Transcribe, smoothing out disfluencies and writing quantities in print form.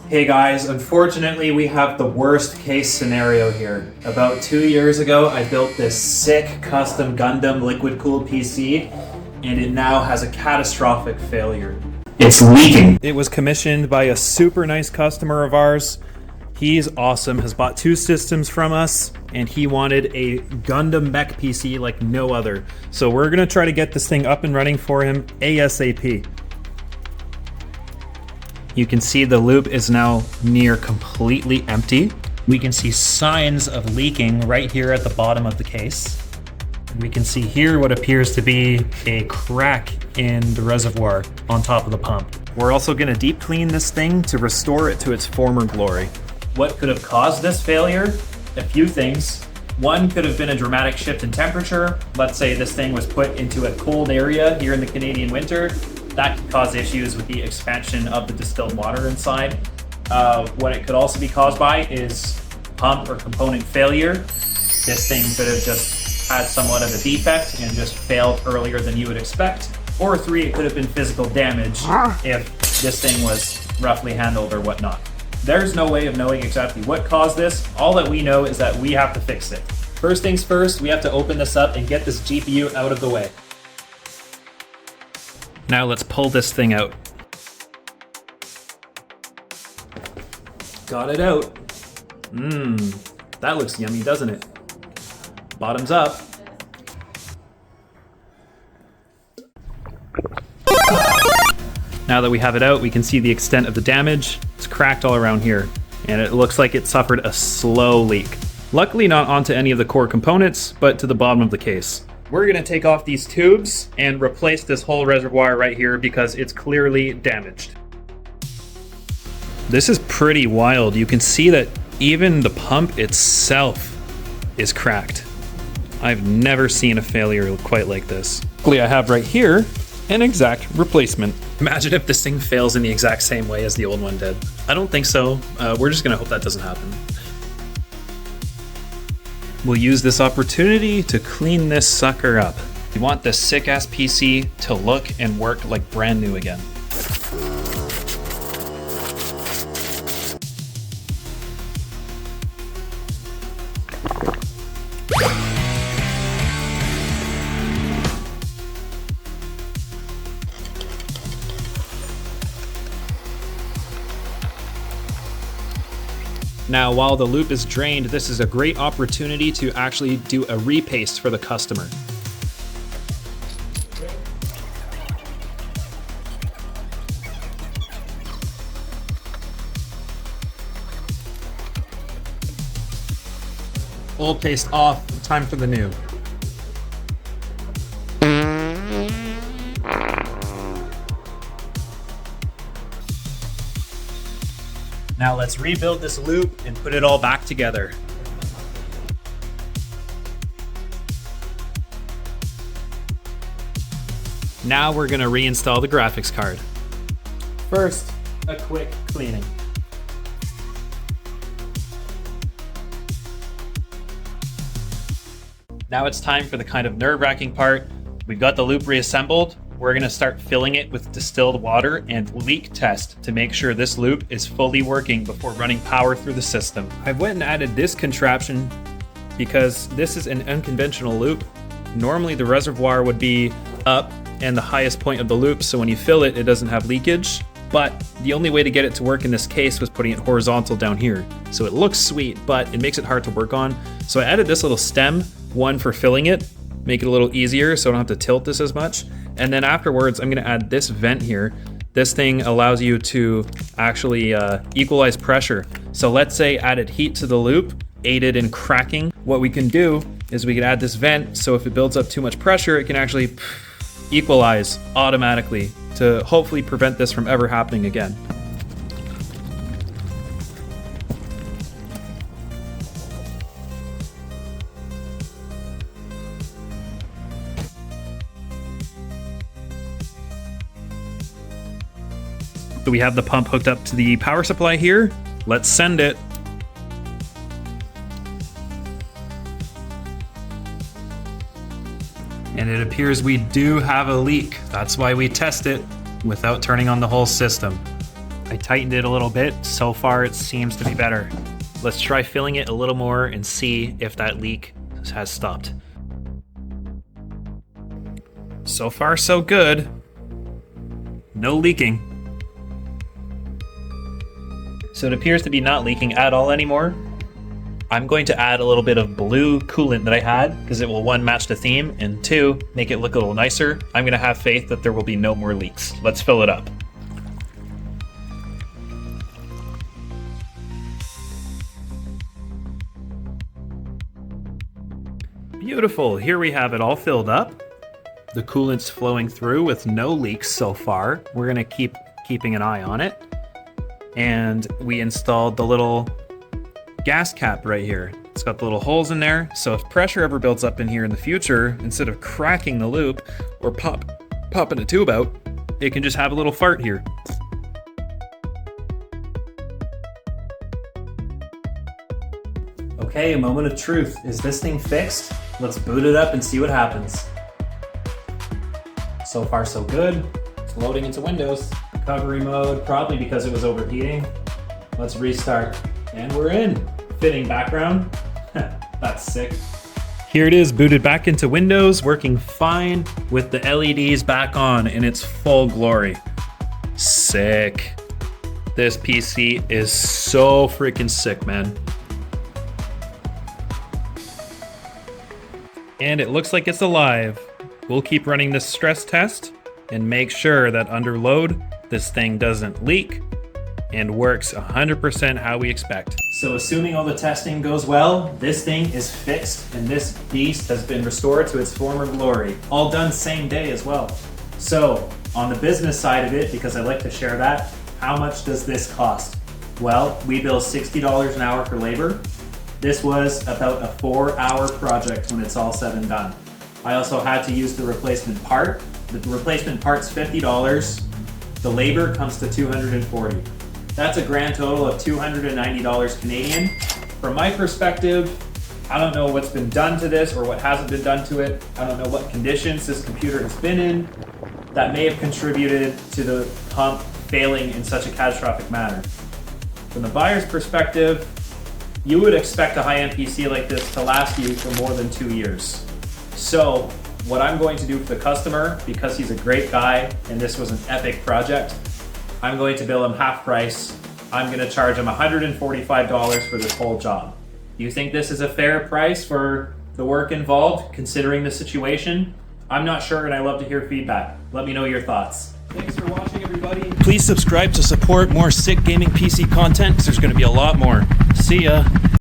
Hey guys, unfortunately we have the worst case scenario here. About 2 years ago, I built this sick custom Gundam liquid-cooled PC, and it now has a catastrophic failure. It's leaking. It was commissioned by a super nice customer of ours. He's awesome, has bought 2 systems from us, and he wanted a Gundam mech PC like no other. So we're gonna try to get this thing up and running for him ASAP. You can see the loop is now near completely empty. We can see signs of leaking right here at the bottom of the case. We can see here what appears to be a crack in the reservoir on top of the pump. We're also gonna deep clean this thing to restore it to its former glory. What could have caused this failure? A few things. One could have been a dramatic shift in temperature. Let's say this thing was put into a cold area here in the Canadian winter. That could cause issues with the expansion of the distilled water inside. What it could also be caused by is pump or component failure. This thing could have just had somewhat of a defect and just failed earlier than you would expect. Or 3, it could have been physical damage if this thing was roughly handled or whatnot. There's no way of knowing exactly what caused this. All that we know is that we have to fix it. First things first, we have to open this up and get this GPU out of the way. Now let's pull this thing out. Got it out. That looks yummy, doesn't it? Bottoms up. Now that we have it out, we can see the extent of the damage. It's cracked all around here, and it looks like it suffered a slow leak. Luckily not onto any of the core components, but to the bottom of the case. We're gonna take off these tubes and replace this whole reservoir right here because it's clearly damaged. This is pretty wild. You can see that even the pump itself is cracked. I've never seen a failure quite like this. Luckily I have right here an exact replacement. Imagine if this thing fails in the exact same way as the old one did. I don't think so. We're just gonna hope that doesn't happen. We'll use this opportunity to clean this sucker up. We want this sick-ass PC to look and work like brand new again. Now, while the loop is drained, this is a great opportunity to actually do a repaste for the customer. Old paste off, time for the new. Now let's rebuild this loop and put it all back together. Now we're gonna reinstall the graphics card. First, a quick cleaning. Now it's time for the kind of nerve-wracking part. We've got the loop reassembled. We're gonna start filling it with distilled water and leak test to make sure this loop is fully working before running power through the system. I've went and added this contraption because this is an unconventional loop. Normally the reservoir would be up and the highest point of the loop, so when you fill it, it doesn't have leakage. But the only way to get it to work in this case was putting it horizontal down here. So it looks sweet, but it makes it hard to work on. So I added this little stem, one for filling it, make it a little easier so I don't have to tilt this as much. And then afterwards, I'm gonna add this vent here. This thing allows you to actually equalize pressure. So let's say added heat to the loop, aided in cracking. What we can do is we can add this vent, so if it builds up too much pressure, it can actually equalize automatically to hopefully prevent this from ever happening again. So we have the pump hooked up to the power supply here. Let's send it. And it appears we do have a leak. That's why we test it without turning on the whole system. I tightened it a little bit. So far, it seems to be better. Let's try filling it a little more and see if that leak has stopped. So far, so good. No leaking. So it appears to be not leaking at all anymore. I'm going to add a little bit of blue coolant that I had because it will, one, match the theme, and two, make it look a little nicer. I'm going to have faith that there will be no more leaks. Let's fill it up. Beautiful, here we have it all filled up. The coolant's flowing through with no leaks so far. We're gonna keep keeping an eye on it. And we installed the little gas cap right here. It's got the little holes in there, so if pressure ever builds up in here in the future, instead of cracking the loop or popping a tube out, it can just have a little fart here. Okay, a moment of truth. Is this thing fixed? Let's boot it up and see what happens. So far so good. It's loading into Windows. Recovery mode, probably because it was overheating. Let's restart. And we're in. Fitting background. That's sick. Here it is, booted back into Windows, working fine with the LEDs back on in its full glory. Sick. This PC is so freaking sick, man. And it looks like it's alive. We'll keep running this stress test and make sure that under load, this thing doesn't leak and works 100% how we expect. So assuming all the testing goes well, this thing is fixed and this beast has been restored to its former glory. All done same day as well. So on the business side of it, because I like to share that, how much does this cost? Well, we bill $60 an hour for labor. This was about a 4-hour project when it's all said and done. I also had to use the replacement part. The replacement part's $50. The labor comes to $240. That's a grand total of $290 Canadian. From my perspective, I don't know what's been done to this or what hasn't been done to it. I don't know what conditions this computer has been in that may have contributed to the pump failing in such a catastrophic manner. From the buyer's perspective, you would expect a high-end PC like this to last you for more than 2 years. So what I'm going to do for the customer, because he's a great guy and this was an epic project, I'm going to bill him half price. I'm going to charge him $145 for this whole job. Do you think this is a fair price for the work involved, considering the situation? I'm not sure, and I love to hear feedback. Let me know your thoughts. Thanks for watching, everybody. Please subscribe to support more sick gaming PC content, because there's going to be a lot more. See ya.